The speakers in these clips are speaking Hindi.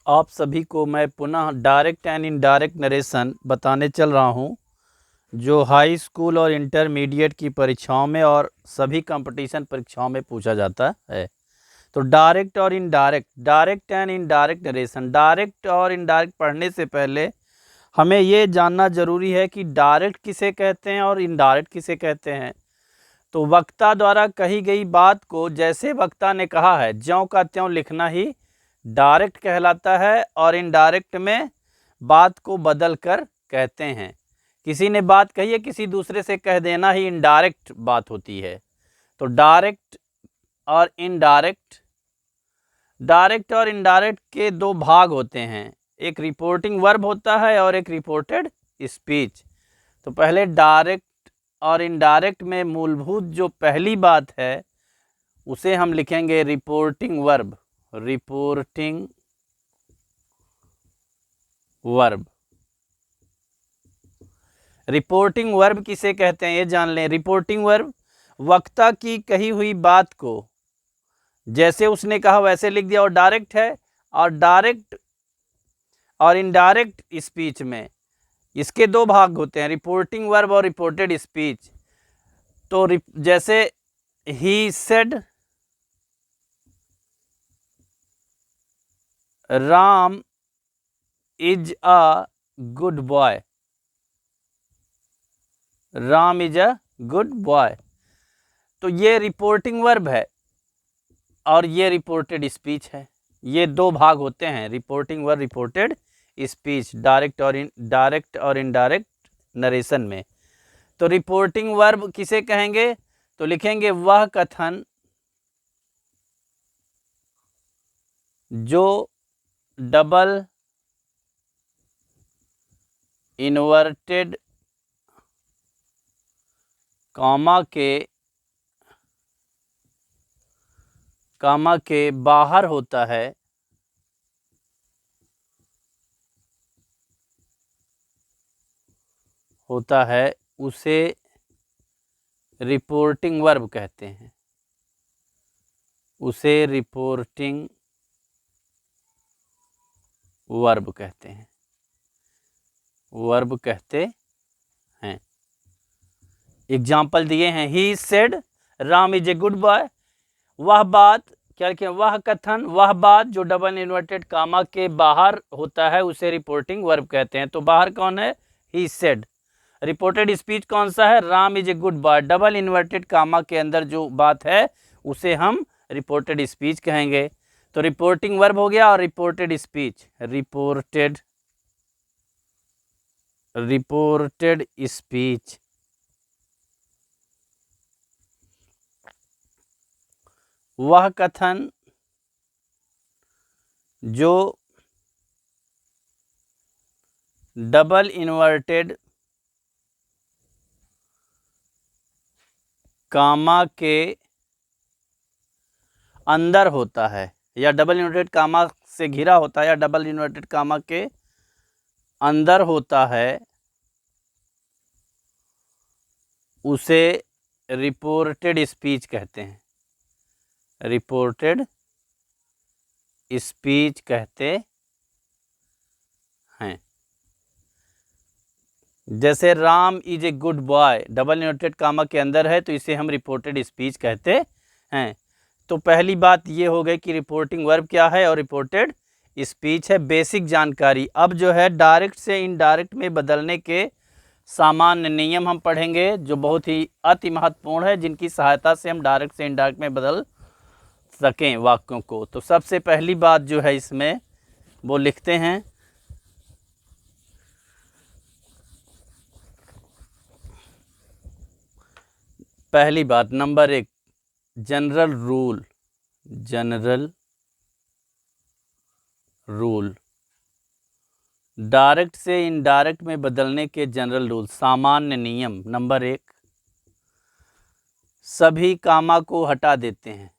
आप सभी को मैं पुनः डायरेक्ट एंड इनडायरेक्ट नरेशन बताने चल रहा हूं, जो हाई स्कूल और इंटरमीडिएट की परीक्षाओं में और सभी कंपटीशन परीक्षाओं में पूछा जाता है। तो डायरेक्ट और indirect, direct and indirect narration. Direct और इनडायरेक्ट पढ़ने से पहले हमें ये जानना जरूरी है कि डायरेक्ट किसे कहते हैं और इनडायरेक्ट किसे कहते हैं। तो वक्ता द्वारा कही गई बात को जैसे वक्ता ने कहा है ज्यों का त्यों लिखना ही डायरेक्ट कहलाता है, और इनडायरेक्ट में बात को बदल कर कहते हैं। किसी ने बात कही है, किसी दूसरे से कह देना ही इनडायरेक्ट बात होती है। तो डायरेक्ट और इनडायरेक्ट, डायरेक्ट और इनडायरेक्ट के दो भाग होते हैं, एक रिपोर्टिंग वर्ब होता है और एक रिपोर्टेड स्पीच। तो पहले डायरेक्ट और इनडायरेक्ट में मूलभूत जो पहली बात है उसे हम लिखेंगे reporting verb. Reporting verb, reporting verb किसे कहते हैं ये जान लें। रिपोर्टिंग वर्ब वक्ता की कही हुई बात को जैसे उसने कहा वैसे लिख दिया और डायरेक्ट है। और डायरेक्ट और इनडायरेक्ट स्पीच में इसके दो भाग होते हैं, रिपोर्टिंग वर्ब और रिपोर्टेड स्पीच। तो जैसे he said Ram is a good boy, Ram is a good boy. तो ये रिपोर्टिंग वर्ब है और ये रिपोर्टेड स्पीच है। ये दो भाग होते हैं, reporting verb, reported speech, direct और इनडायरेक्ट नरेशन में। तो रिपोर्टिंग वर्ब किसे कहेंगे, तो लिखेंगे वह कथन जो डबल इन्वर्टेड कामा के बाहर होता है उसे रिपोर्टिंग वर्ब कहते हैं, उसे रिपोर्टिंग वर्ब कहते हैं, वर्ब कहते हैं। एग्जाम्पल दिए हैं, he said Ram is a good boy. वह बात, क्या लिखे, वह कथन, वह बात जो डबल इन्वर्टेड कामा के बाहर होता है उसे रिपोर्टिंग वर्ब कहते हैं। तो बाहर कौन है, ही सेड। रिपोर्टेड स्पीच कौन सा है, Ram is a good boy. Double inverted comma के अंदर जो बात है उसे हम रिपोर्टेड स्पीच कहेंगे। तो रिपोर्टिंग वर्ब हो गया और रिपोर्टेड स्पीच, रिपोर्टेड स्पीच। वह कथन जो डबल इन्वर्टेड कामा के अंदर होता है या डबल इन्वर्टेड कामा से घिरा होता है या डबल इन्वर्टेड कामा के अंदर होता है उसे रिपोर्टेड स्पीच कहते हैं, रिपोर्टेड स्पीच कहते हैं। जैसे Ram is a good boy, double inverted comma के अंदर है तो इसे हम रिपोर्टेड स्पीच कहते हैं। तो पहली बात ये हो गई कि रिपोर्टिंग वर्ब क्या है और रिपोर्टेड स्पीच है, बेसिक जानकारी। अब जो है डायरेक्ट से इनडायरेक्ट में बदलने के सामान्य नियम हम पढ़ेंगे, जो बहुत ही अति महत्वपूर्ण है, जिनकी सहायता से हम डायरेक्ट से इनडायरेक्ट में बदल सकें वाक्यों को। तो सबसे पहली बात जो है इसमें वो लिखते हैं, पहली बात number 1, general rule. General rule, direct से इनडायरेक्ट में बदलने के जनरल रूल, सामान्य नियम। नंबर 1, सभी कामा को हटा देते हैं,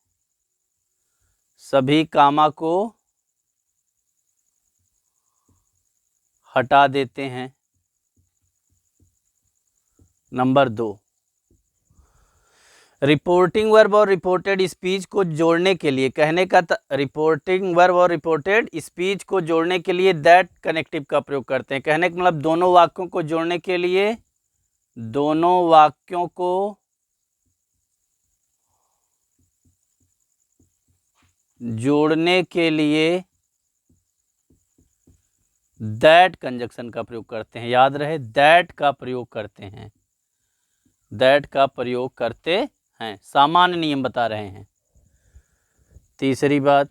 सभी कामा को हटा देते हैं। नंबर 2, रिपोर्टिंग वर्ब और रिपोर्टेड स्पीच को जोड़ने के लिए, कहने का रिपोर्टिंग वर्ब और रिपोर्टेड स्पीच को जोड़ने के लिए दैट कनेक्टिव का प्रयोग करते हैं। कहने का मतलब दोनों वाक्यों को जोड़ने के लिए, दोनों वाक्यों को जोड़ने के लिए दैट कंजक्शन का प्रयोग करते हैं। याद रहे, दैट का प्रयोग करते हैं, दैट का प्रयोग करते हैं। सामान्य नियम बता रहे हैं। तीसरी बात,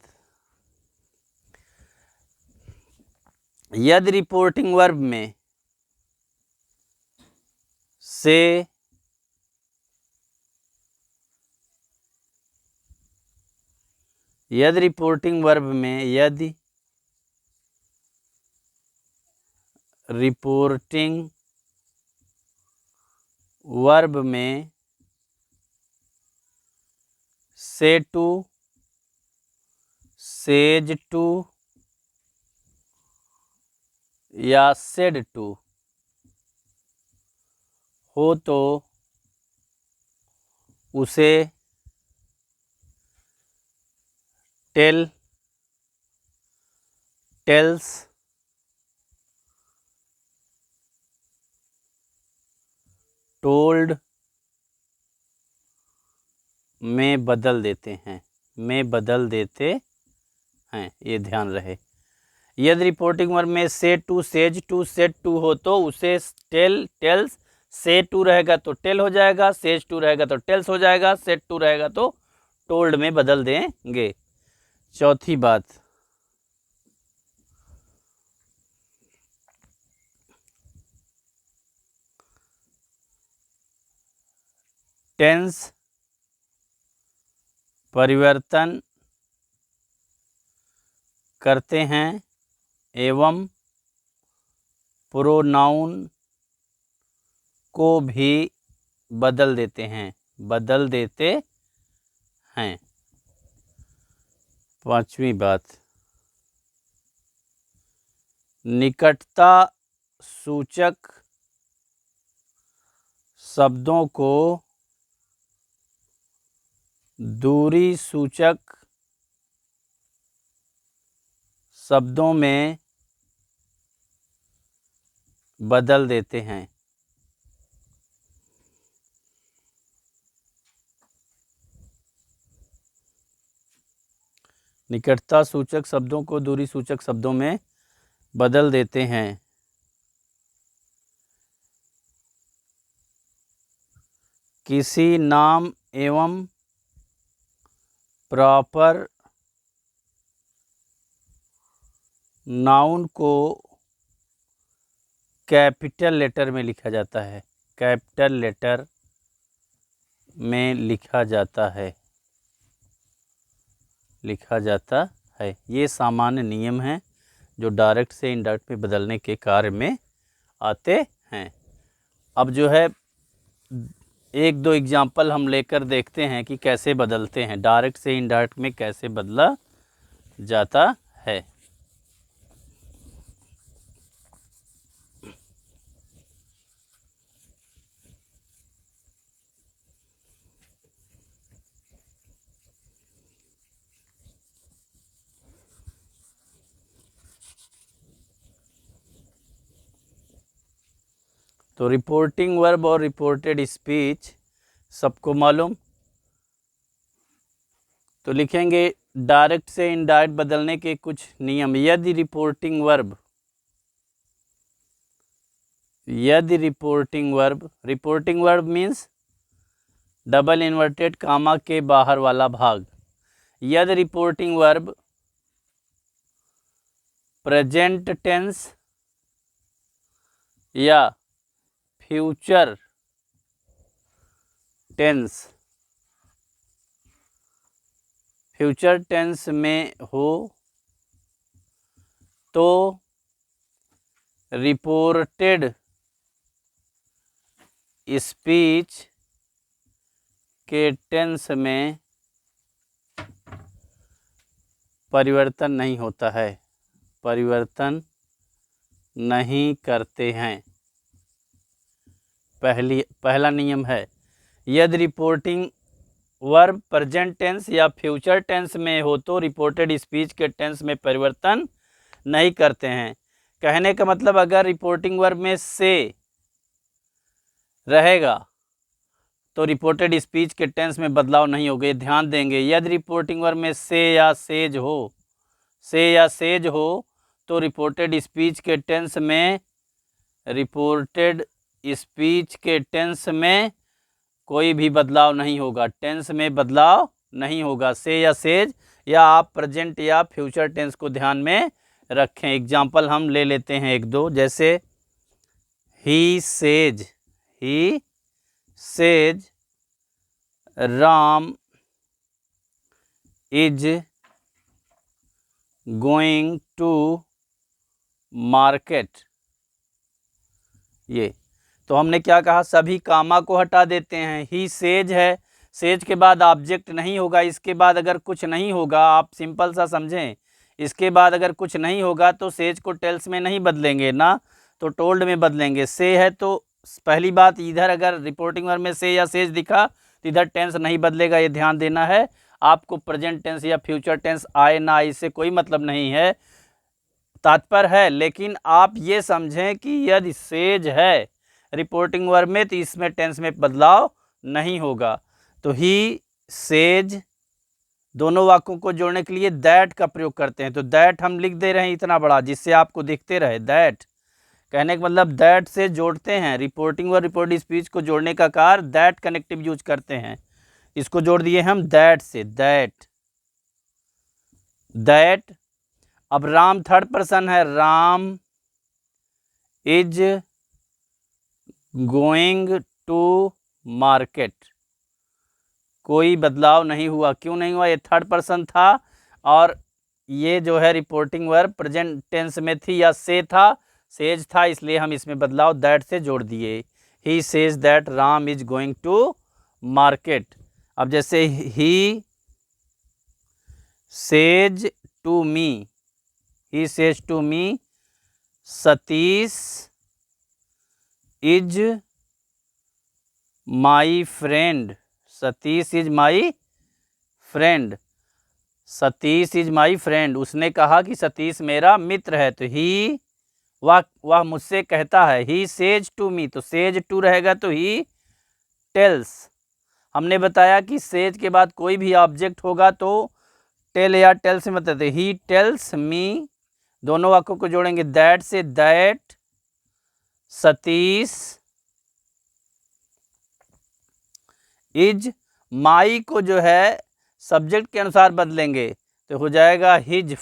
यदि रिपोर्टिंग वर्ब में से यदि रिपोर्टिंग वर्ब में यदि रिपोर्टिंग वर्ब में से टू, सेज टू या सेड टू हो तो उसे टेल, टेल्स, टोल्ड में बदल देते हैं, में बदल देते हैं। ये ध्यान रहे। यदि रिपोर्टिंग वर्ब में say to, says to, said to हो तो उसे टेल, टेल्स, से टू रहेगा तो टेल हो जाएगा, सेज टू रहेगा तो टेल्स हो जाएगा, सेड टू रहेगा तो टोल्ड में बदल देंगे। चौथी बात, टेंस परिवर्तन करते हैं एवं प्रोनाउन को भी बदल देते हैं, बदल देते हैं। पांचवी बात, निकटता सूचक शब्दों को दूरी सूचक शब्दों में बदल देते हैं। निकटता सूचक शब्दों को दूरी सूचक शब्दों में बदल देते हैं। किसी नाम एवं प्रॉपर नाउन को कैपिटल लेटर में लिखा जाता है, कैपिटल लेटर में लिखा जाता है, लिखा जाता है। ये सामान्य नियम हैं जो डायरेक्ट से इनडायरेक्ट में बदलने के कार्य में आते हैं। अब जो है एक दो एग्जाम्पल हम लेकर देखते हैं कि कैसे बदलते हैं, डायरेक्ट से इनडायरेक्ट में कैसे बदला जाता है। तो रिपोर्टिंग वर्ब और रिपोर्टेड स्पीच सबको मालूम, तो लिखेंगे डायरेक्ट से इनडायरेक्ट बदलने के कुछ नियम। यदि रिपोर्टिंग वर्ब, यदि reporting verb, reporting verb means double inverted comma के बाहर वाला भाग। यदि रिपोर्टिंग वर्ब प्रेजेंट टेंस या फ्यूचर टेंस, फ्यूचर टेंस में हो तो रिपोर्टेड स्पीच के टेंस में परिवर्तन नहीं होता है, परिवर्तन नहीं करते हैं। पहला नियम है, यदि रिपोर्टिंग वर्ब प्रेजेंट टेंस या फ्यूचर टेंस में हो तो रिपोर्टेड स्पीच के टेंस में परिवर्तन नहीं करते हैं। कहने का मतलब अगर रिपोर्टिंग वर्ब में से रहेगा तो रिपोर्टेड स्पीच के टेंस में बदलाव नहीं होगा, ये ध्यान देंगे। यदि रिपोर्टिंग वर्ब में से या सेज हो तो रिपोर्टेड स्पीच के टेंस में कोई भी बदलाव नहीं होगा, टेंस में बदलाव नहीं होगा। से या सेज या आप प्रेजेंट या फ्यूचर टेंस को ध्यान में रखें। एग्जाम्पल हम ले लेते हैं एक दो, जैसे he says Ram is going to market. ये तो हमने क्या कहा, सभी कामा को हटा देते हैं। ही सेज है, सेज के बाद ऑब्जेक्ट नहीं होगा, इसके बाद अगर कुछ नहीं होगा, आप सिंपल सा समझें, इसके बाद अगर कुछ नहीं होगा तो सेज को टेल्स में नहीं बदलेंगे ना, तो टोल्ड में बदलेंगे। से है तो पहली बात, इधर अगर रिपोर्टिंग वर्ब में से या सेज दिखा तो इधर टेंस नहीं बदलेगा, ये ध्यान देना है आपको। प्रेजेंट टेंस या फ्यूचर टेंस आए ना आए इससे कोई मतलब नहीं है, तात्पर्य है। लेकिन आप ये समझें कि यदि सेज है रिपोर्टिंग वर्ब में तो इसमें टेंस में बदलाव नहीं होगा। तो ही सेज, दोनों वाक्यों को जोड़ने के लिए दैट का प्रयोग करते हैं। तो दैट हम लिख दे रहे हैं इतना बड़ा जिससे आपको दिखते रहे। दैट कहने का मतलब दैट से जोड़ते हैं, रिपोर्टिंग वर्ब रिपोर्टेड स्पीच को जोड़ने का कार्य दैट कनेक्टिव यूज करते हैं। इसको जोड़ दिए हम दैट से, दैट। अब राम थर्ड पर्सन है, Ram is going to market. कोई बदलाव नहीं हुआ, क्यों नहीं हुआ, ये थर्ड पर्सन था और ये जो है रिपोर्टिंग वर्ब प्रेजेंट टेंस में थी या से था, सेज था, इसलिए हम इसमें बदलाव दैट से जोड़ दिए। He says that Ram is going to market. अब जैसे he says to me Satish is my friend. Satish is my friend. उसने कहा कि सतीश मेरा मित्र है। तो ही, वह मुझसे कहता है। ही सेज टू मी, तो सेज टू रहेगा तो ही टेल्स। हमने बताया कि सेज के बाद कोई भी ऑब्जेक्ट होगा तो टेल या टेल से मतलब ही टेल्स मी। दोनों वाक्यों को जोड़ेंगे दैट से, दैट सतीश इज, माई को जो है सब्जेक्ट के अनुसार बदलेंगे तो हो जाएगा हिज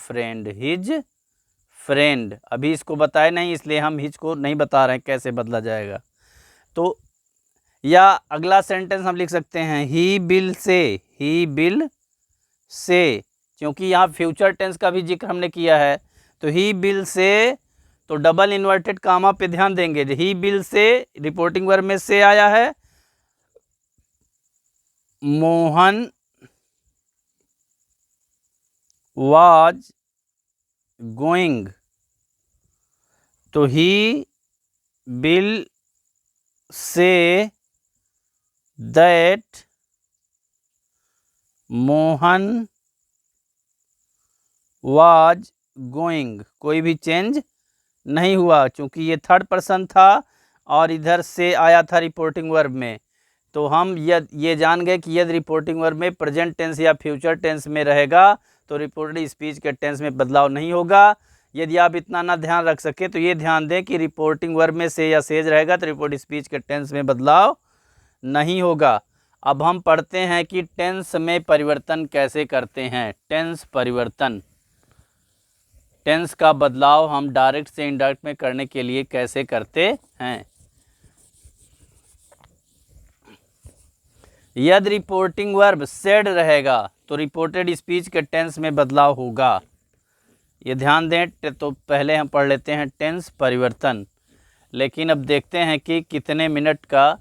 फ्रेंड। अभी इसको बताए नहीं इसलिए हम हिज को नहीं बता रहे हैं कैसे बदला जाएगा। तो या अगला सेंटेंस हम लिख सकते हैं ही बिल से, क्योंकि यहाँ फ्यूचर टेंस का भी जिक्र हमने किया है। तो ही बिल से, तो डबल इन्वर्टेड कामा पे ध्यान देंगे। ही बिल से रिपोर्टिंग वर्ब में से आया है। मोहन वाज गोइंग, तो ही बिल से दैट मोहन वाज गोइंग। कोई भी चेंज नहीं हुआ क्योंकि ये थर्ड पर्सन था और इधर से आया था रिपोर्टिंग वर्ब में। तो हम ये जान गए कि यदि रिपोर्टिंग वर्ब में प्रेजेंट टेंस या फ्यूचर टेंस में रहेगा तो रिपोर्टेड स्पीच के टेंस में बदलाव नहीं होगा। यदि आप इतना ना ध्यान रख सके तो ये ध्यान दें कि रिपोर्टिंग वर्ब में से या सेज रहेगा तो रिपोर्टेड स्पीच के टेंस में बदलाव नहीं होगा। अब हम पढ़ते हैं कि टेंस में परिवर्तन कैसे करते हैं। टेंस का बदलाव हम डायरेक्ट से इनडायरेक्ट में करने के लिए कैसे करते हैं। यदि रिपोर्टिंग वर्ब सेड रहेगा तो रिपोर्टेड स्पीच के टेंस में बदलाव होगा। ये ध्यान दें। तो पहले हम पढ़ लेते हैं टेंस परिवर्तन, लेकिन अब देखते हैं कि कितने मिनट का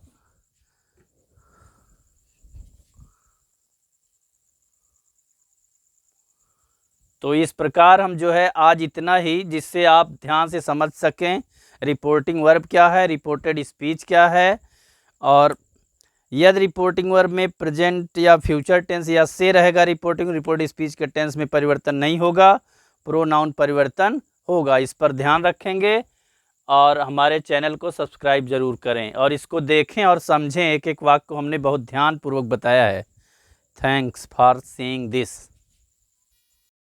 तो इस प्रकार हम जो है आज इतना ही, जिससे आप ध्यान से समझ सकें रिपोर्टिंग वर्ब क्या है, रिपोर्टेड स्पीच क्या है और यदि रिपोर्टिंग वर्ब में प्रेजेंट या फ्यूचर टेंस या से रहेगा रिपोर्ट स्पीच के टेंस में परिवर्तन नहीं होगा, प्रोनाउन परिवर्तन होगा। इस पर ध्यान रखेंगे और हमारे चैनल को सब्सक्राइब जरूर करें और इसको देखें और समझें। एक एक वाक्य को हमने बहुत ध्यानपूर्वक बताया है। Thanks for seeing this.